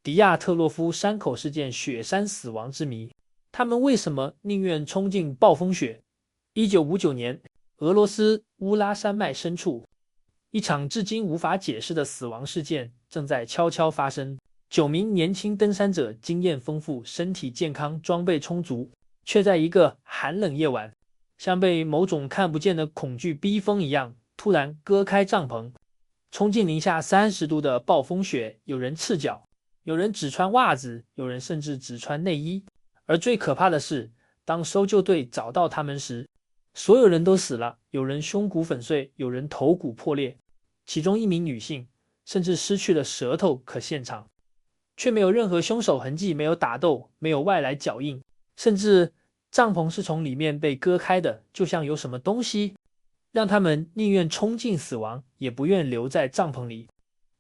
迪亚特洛夫山口事件雪山死亡之谜。他们为什么宁愿冲进暴风雪？1959年，俄罗斯乌拉山脉深处，一场至今无法解释的死亡事件正在悄悄发生。9名年轻登山者经验丰富，身体健康，装备充足，却在一个寒冷夜晚，像被某种看不见的恐惧逼疯一样，突然割开帐篷，冲进零下30度的暴风雪。有人赤脚，有人只穿袜子，有人甚至只穿内衣。而最可怕的是，当搜救队找到他们时，所有人都死了，有人胸骨粉碎，有人头骨破裂，其中一名女性甚至失去了舌头可现场，却没有任何凶手痕迹，没有打斗，没有外来脚印，甚至帐篷是从里面被割开的，就像有什么东西让他们宁愿冲进死亡，也不愿留在帐篷里。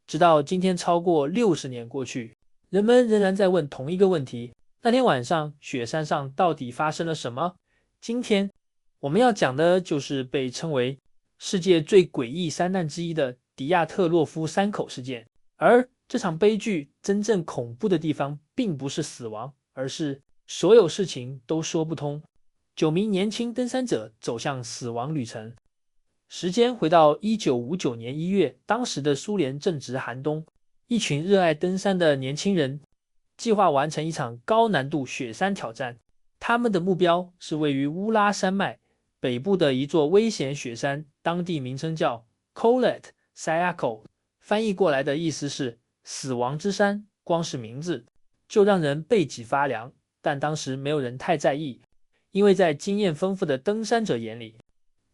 直到今天，超过60年过去，人们仍然在问同一个问题：那天晚上雪山上到底发生了什么？今天我们要讲的就是被称为世界最诡异山难之一的迪亚特洛夫山口事件。而这场悲剧真正恐怖的地方并不是死亡，而是所有事情都说不通。9名年轻登山者走向死亡旅程。时间回到1959年1月，当时的苏联正值寒冬，一群热爱登山的年轻人计划完成一场高难度雪山挑战。他们的目标是位于乌拉山脉北部的一座危险雪山，当地名称叫 Kholat Syakhl， 翻译过来的意思是死亡之山。光是名字就让人背脊发凉，但当时没有人太在意，因为在经验丰富的登山者眼里，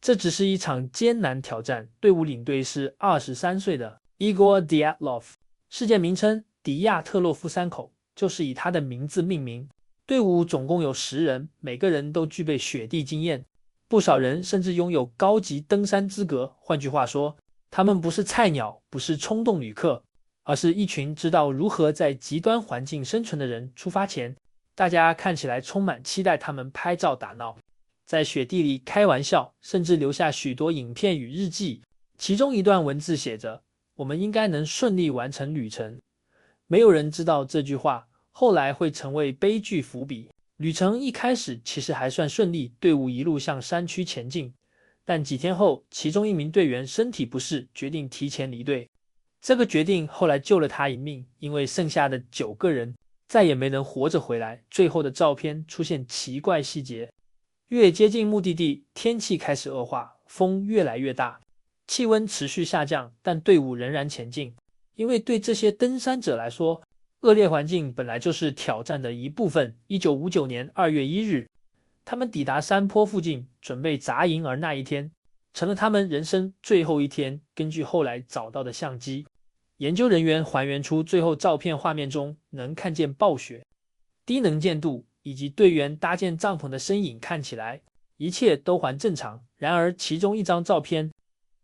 这只是一场艰难挑战。队伍领队是23岁的 Igor Dyatlov， 事件名称迪亚特洛夫山口就是以他的名字命名。队伍总共有10人，每个人都具备雪地经验，不少人甚至拥有高级登山资格。换句话说，他们不是菜鸟，不是冲动旅客，而是一群知道如何在极端环境生存的人。出发前，大家看起来充满期待，他们拍照打闹，在雪地里开玩笑，甚至留下许多影片与日记。其中一段文字写着：我们应该能顺利完成旅程。没有人知道这句话后来会成为悲剧伏笔。旅程一开始其实还算顺利，队伍一路向山区前进，但几天后，其中一名队员身体不适，决定提前离队。这个决定后来救了他一命，因为剩下的9个人再也没能活着回来。最后的照片出现奇怪细节，越接近目的地，天气开始恶化，风越来越大，气温持续下降，但队伍仍然前进。因为对这些登山者来说，恶劣环境本来就是挑战的一部分。1959年2月1日，他们抵达山坡附近，准备扎营，而那一天成了他们人生最后一天。根据后来找到的相机，研究人员还原出最后照片画面中能看见暴雪、低能见度以及队员搭建帐篷的身影，看起来一切都还正常。然而其中一张照片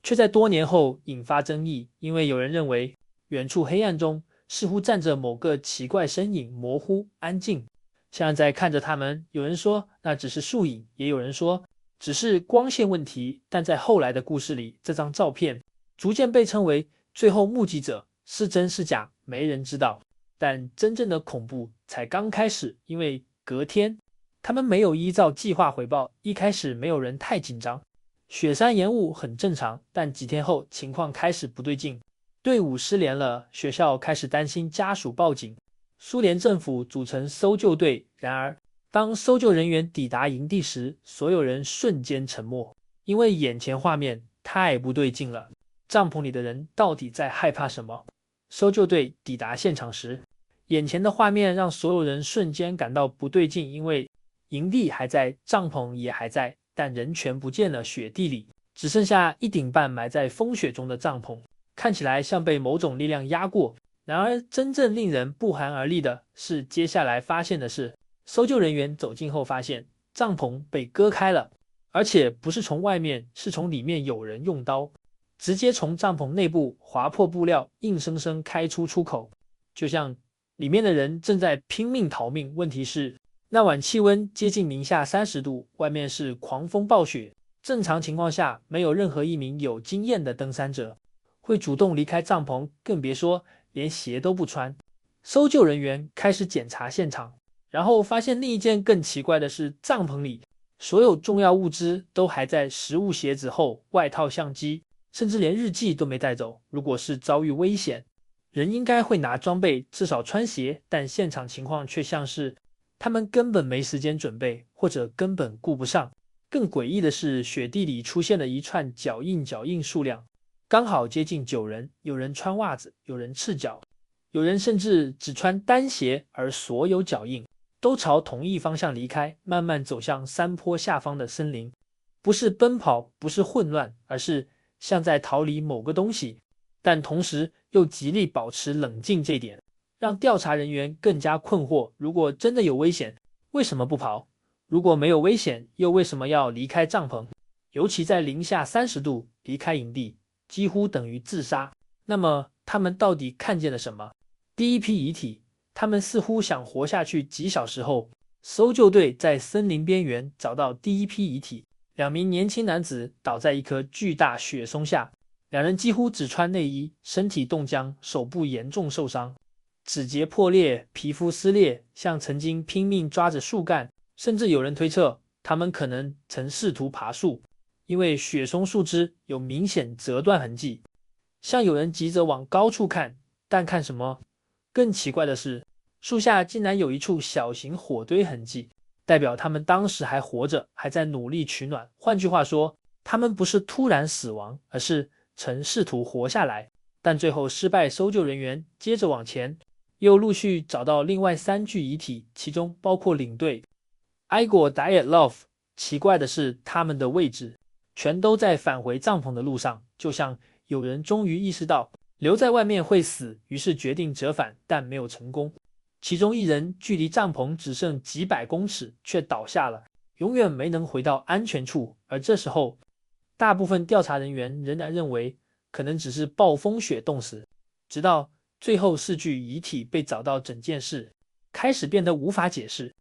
却在多年后引发争议，因为有人认为远处黑暗中似乎站着某个奇怪身影，模糊安静，像在看着他们。有人说那只是树影，也有人说只是光线问题。但在后来的故事里，这张照片逐渐被称为最后目击者，是真是假没人知道。但真正的恐怖才刚开始，因为隔天他们没有依照计划回报。一开始没有人太紧张，雪山延误很正常，但几天后情况开始不对劲，队伍失联了，学校开始担心，家属报警，苏联政府组成搜救队。然而当搜救人员抵达营地时，所有人瞬间沉默，因为眼前画面太不对劲了。帐篷里的人到底在害怕什么？搜救队抵达现场时，眼前的画面让所有人瞬间感到不对劲，因为营地还在，帐篷也还在，但人全不见了。雪地里只剩下一顶半埋在风雪中的帐篷，看起来像被某种力量压过。然而真正令人不寒而栗的是，接下来发现的是，搜救人员走近后发现帐篷被割开了，而且不是从外面，是从里面有人用刀直接从帐篷内部划破布料，硬生生开出出口，就像里面的人正在拼命逃命。问题是，那晚气温接近零下30度，外面是狂风暴雪，正常情况下没有任何一名有经验的登山者会主动离开帐篷，更别说连鞋都不穿。搜救人员开始检查现场，然后发现另一件更奇怪的是，帐篷里所有重要物资都还在，食物、鞋子后、外套、相机，甚至连日记都没带走。如果是遭遇危险，人应该会拿装备，至少穿鞋，但现场情况却像是他们根本没时间准备，或者根本顾不上。更诡异的是，雪地里出现了一串脚印数量刚好接近9人，有人穿袜子，有人赤脚，有人甚至只穿单鞋，而所有脚印都朝同一方向离开，慢慢走向山坡下方的森林。不是奔跑，不是混乱，而是像在逃离某个东西，但同时又极力保持冷静，这点让调查人员更加困惑。如果真的有危险，为什么不跑？如果没有危险，又为什么要离开帐篷？尤其在零下30度离开营地，几乎等于自杀。那么他们到底看见了什么？第一批遗体，他们似乎想活下去。几小时后，搜救队在森林边缘找到第一批遗体，2名年轻男子倒在一棵巨大雪松下，两人几乎只穿内衣，身体冻僵，手部严重受伤，指节破裂，皮肤撕裂，像曾经拼命抓着树干。甚至有人推测，他们可能曾试图爬树，因为雪松树枝有明显折断痕迹，像有人急着往高处看，但看什么？更奇怪的是，树下竟然有一处小型火堆痕迹，代表他们当时还活着，还在努力取暖。换句话说，他们不是突然死亡，而是曾试图活下来，但最后失败。搜救人员接着往前，又陆续找到另外3具遗体，其中包括领队Igor Dyatlov。奇怪的是，他们的位置全都在返回帐篷的路上，就像有人终于意识到留在外面会死，于是决定折返，但没有成功。其中一人距离帐篷只剩几百公尺，却倒下了，永远没能回到安全处。而这时候，大部分调查人员仍然认为可能只是暴风雪冻死，直到最后4具遗体被找到，整件事开始变得无法解释。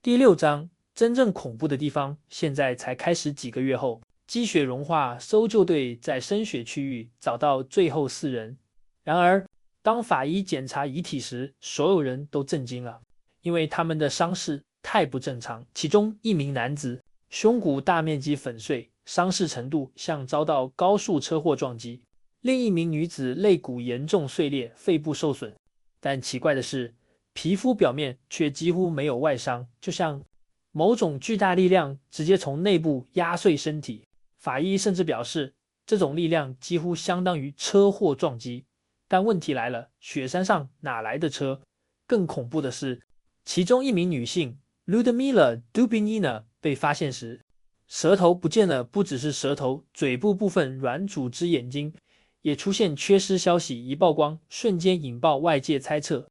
第6章，真正恐怖的地方，现在才开始。几个月后，积雪融化，搜救队在深雪区域找到最后4人。然而，当法医检查遗体时，所有人都震惊了，因为他们的伤势太不正常。其中一名男子胸骨大面积粉碎，伤势程度像遭到高速车祸撞击；另一名女子肋骨严重碎裂，肺部受损。但奇怪的是，皮肤表面却几乎没有外伤，就像某种巨大力量直接从内部压碎身体。法医甚至表示，这种力量几乎相当于车祸撞击。但问题来了，雪山上哪来的车？更恐怖的是，其中一名女性 Ludmila Dubinina 被发现时，舌头不见了，不只是舌头，嘴部部分软组织、眼睛也出现缺失。消息一曝光，瞬间引爆外界猜测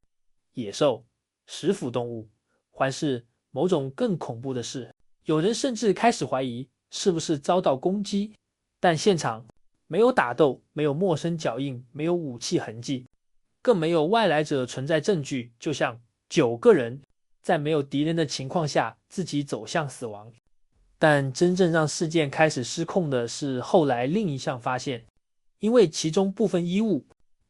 野兽、食腐动物，还是某种更恐怖的事。有人甚至开始怀疑是不是遭到攻击，但现场没有打斗，没有陌生脚印，没有武器痕迹，更没有外来者存在证据，就像9个人在没有敌人的情况下自己走向死亡。但真正让事件开始失控的是后来另一项发现，因为其中部分衣物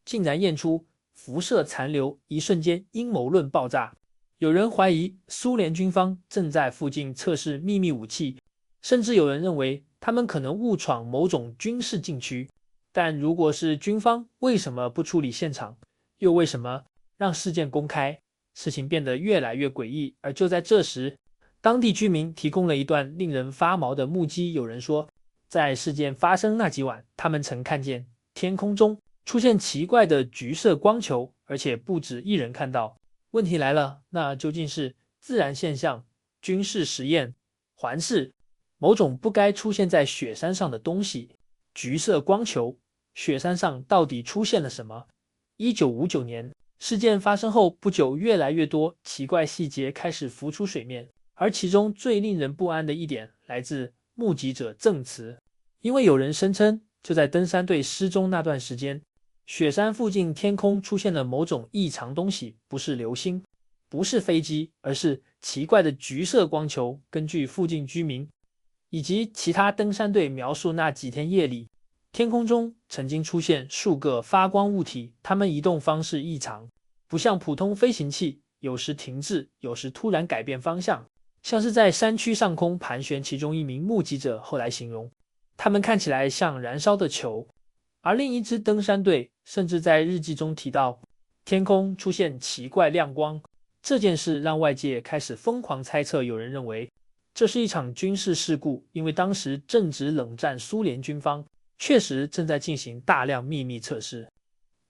竟然验出辐射残留，一瞬间阴谋论爆炸。有人怀疑苏联军方正在附近测试秘密武器，甚至有人认为他们可能误闯某种军事禁区。但如果是军方，为什么不处理现场？又为什么让事件公开？事情变得越来越诡异。而就在这时，当地居民提供了一段令人发毛的目击。有人说，在事件发生那几晚，他们曾看见天空中出现奇怪的橘色光球，而且不止一人看到。问题来了，那究竟是自然现象、军事实验，还是某种不该出现在雪山上的东西？橘色光球，雪山上到底出现了什么？1959年，事件发生后不久，越来越多奇怪细节开始浮出水面，而其中最令人不安的一点来自目击者证词。因为有人声称，就在登山队失踪那段时间，雪山附近天空出现了某种异常东西，不是流星，不是飞机，而是奇怪的橘色光球。根据附近居民以及其他登山队描述，那几天夜里，天空中曾经出现数个发光物体，它们移动方式异常，不像普通飞行器，有时停滞，有时突然改变方向，像是在山区上空盘旋。其中一名目击者后来形容，它们看起来像燃烧的球。而另一支登山队甚至在日记中提到，天空出现奇怪亮光。这件事让外界开始疯狂猜测，有人认为这是一场军事事故，因为当时正值冷战，苏联军方确实正在进行大量秘密测试，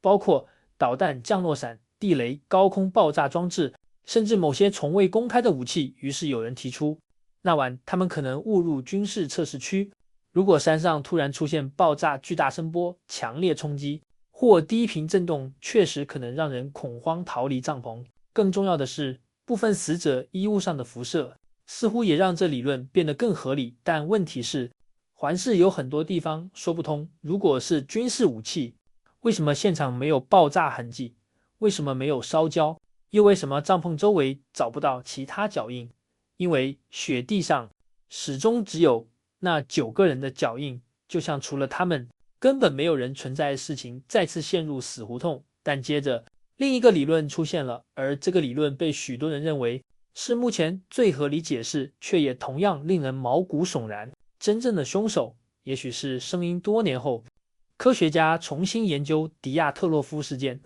包括导弹降落伞、地雷、高空爆炸装置，甚至某些从未公开的武器。于是有人提出，那晚他们可能误入军事测试区。如果山上突然出现爆炸、巨大声波、强烈冲击或低频震动，确实可能让人恐慌逃离帐篷。更重要的是，部分死者衣物上的辐射似乎也让这理论变得更合理。但问题是，环视有很多地方说不通。如果是军事武器，为什么现场没有爆炸痕迹？为什么没有烧焦？又为什么帐篷周围找不到其他脚印？因为雪地上始终只有那9个人的脚印，就像除了他们根本没有人存在的事情再次陷入死胡同。但接着另一个理论出现了，而这个理论被许多人认为是目前最合理解释，却也同样令人毛骨悚然。真正的凶手也许是声音多年后，科学家重新研究迪亚特洛夫事件。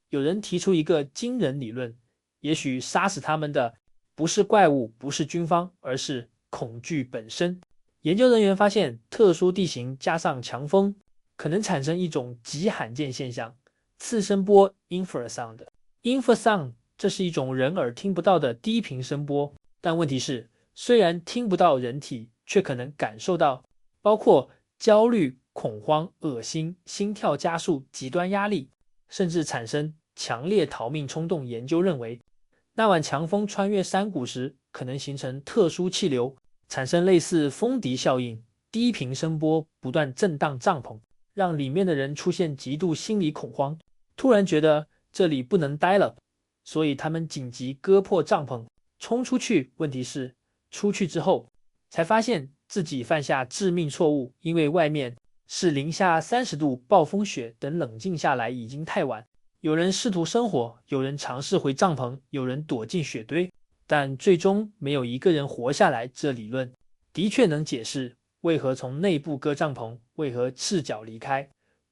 有人提出一个惊人理论，也许杀死他们的不是怪物，不是军方，而是恐惧本身。研究人员发现，特殊地形加上强风可能产生一种极罕见现象，次声波 infrasound。infrasound 这是一种人耳听不到的低频声波，但问题是，虽然听不到人体，却可能感受到，包括焦虑、恐慌、恶心、心跳加速、极端压力，甚至产生强烈逃命冲动。研究认为，那晚强风穿越山谷时，可能形成特殊气流，产生类似风笛效应，低频声波不断震荡帐篷，让里面的人出现极度心理恐慌，突然觉得这里不能待了，所以他们紧急割破帐篷，冲出去。问题是，出去之后才发现自己犯下致命错误，因为外面是-30°、暴风雪，等冷静下来已经太晚。有人试图生火，有人尝试回帐篷，有人躲进雪堆，但最终没有一个人活下来。这理论的确能解释为何从内部割帐篷，为何赤脚离开，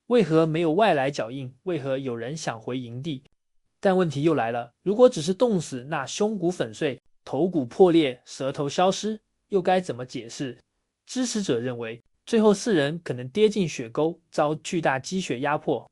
为何没有外来脚印，为何有人想回营地。但问题又来了，如果只是冻死，那胸骨粉碎、头骨破裂、舌头消失，又该怎么解释？支持者认为，最后4人可能跌进雪沟，遭巨大积雪压迫，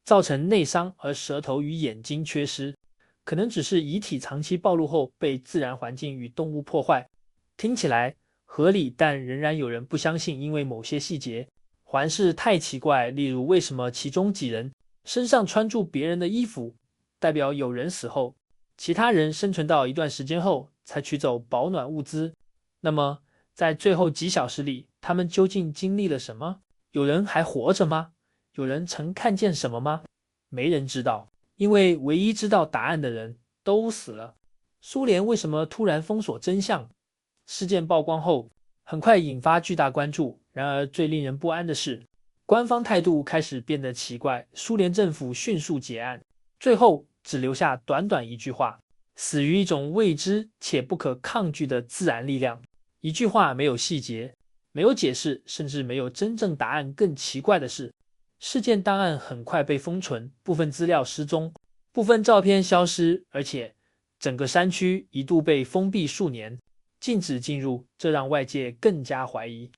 造成内伤，而舌头与眼睛缺失，可能只是遗体长期暴露后被自然环境与动物破坏。听起来合理，但仍然有人不相信，因为某些细节环视太奇怪。例如，为什么其中几人身上穿住别人的衣服，代表有人死后，其他人生存到一段时间后才取走保暖物资。那么在最后几小时里，他们究竟经历了什么？有人还活着吗？有人曾看见什么吗？没人知道，因为唯一知道答案的人都死了。苏联为什么突然封锁真相？事件曝光后，很快引发巨大关注。然而最令人不安的是，官方态度开始变得奇怪。苏联政府迅速结案，最后只留下短短一句话：死于一种未知且不可抗拒的自然力量。一句话，没有细节，没有解释，甚至没有真正答案。更奇怪的是，事件档案很快被封存，部分资料失踪，部分照片消失，而且整个山区一度被封闭数年，禁止进入。这让外界更加怀疑，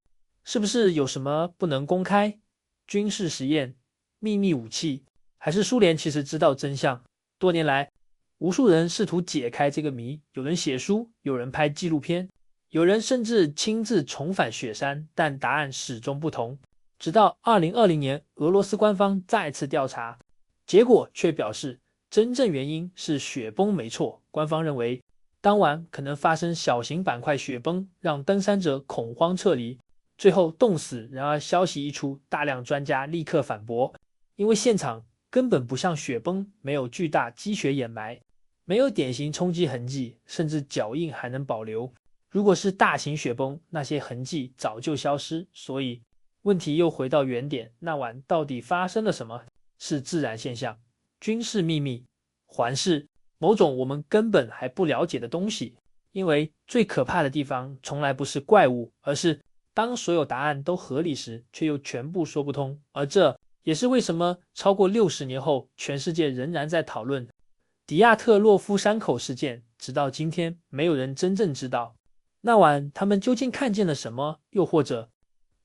是不是有什么不能公开？军事实验、秘密武器，还是苏联其实知道真相？多年来，无数人试图解开这个谜，有人写书，有人拍纪录片，有人甚至亲自重返雪山，但答案始终不同。直到2020年，俄罗斯官方再次调查，结果却表示真正原因是雪崩没错。官方认为，当晚可能发生小型板块雪崩，让登山者恐慌撤离，最后冻死。然而消息一出，大量专家立刻反驳，因为现场根本不像雪崩，没有巨大积雪掩埋，没有典型冲击痕迹，甚至脚印还能保留。如果是大型雪崩，那些痕迹早就消失。所以问题又回到原点，那晚到底发生了什么？是自然现象、军事秘密，还是某种我们根本还不了解的东西。因为最可怕的地方从来不是怪物，而是当所有答案都合理时，却又全部说不通。而这也是为什么超过60年后，全世界仍然在讨论迪亚特洛夫山口事件，直到今天，没有人真正知道那晚他们究竟看见了什么，又或者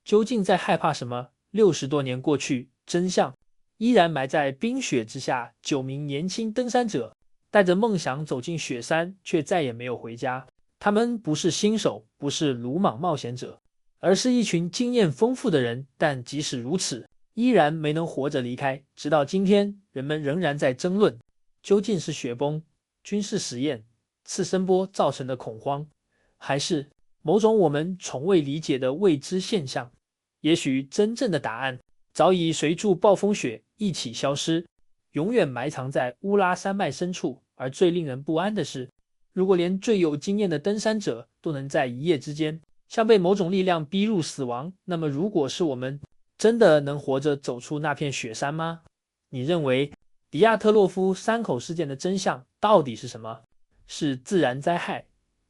究竟在害怕什么。60多年过去，真相依然埋在冰雪之下。9名年轻登山者带着梦想走进雪山，却再也没有回家。他们不是新手，不是鲁莽冒险者，而是一群经验丰富的人。但即使如此，依然没能活着离开。直到今天，人们仍然在争论，究竟是雪崩、军事实验、次声波造成的恐慌，还是某种我们从未理解的未知现象。也许真正的答案早已随着暴风雪一起消失，永远埋藏在乌拉山脉深处。而最令人不安的是，如果连最有经验的登山者都能在一夜之间像被某种力量逼入死亡，那么如果是我们，真的能活着走出那片雪山吗？你认为迪亚特洛夫山口事件的真相到底是什么？是自然灾害、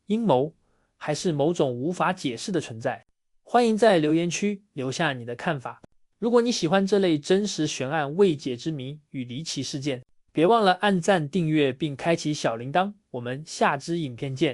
阴谋，还是某种无法解释的存在？欢迎在留言区留下你的看法。如果你喜欢这类真实悬案、未解之谜与离奇事件，别忘了按赞、订阅并开启小铃铛。我们下支影片见。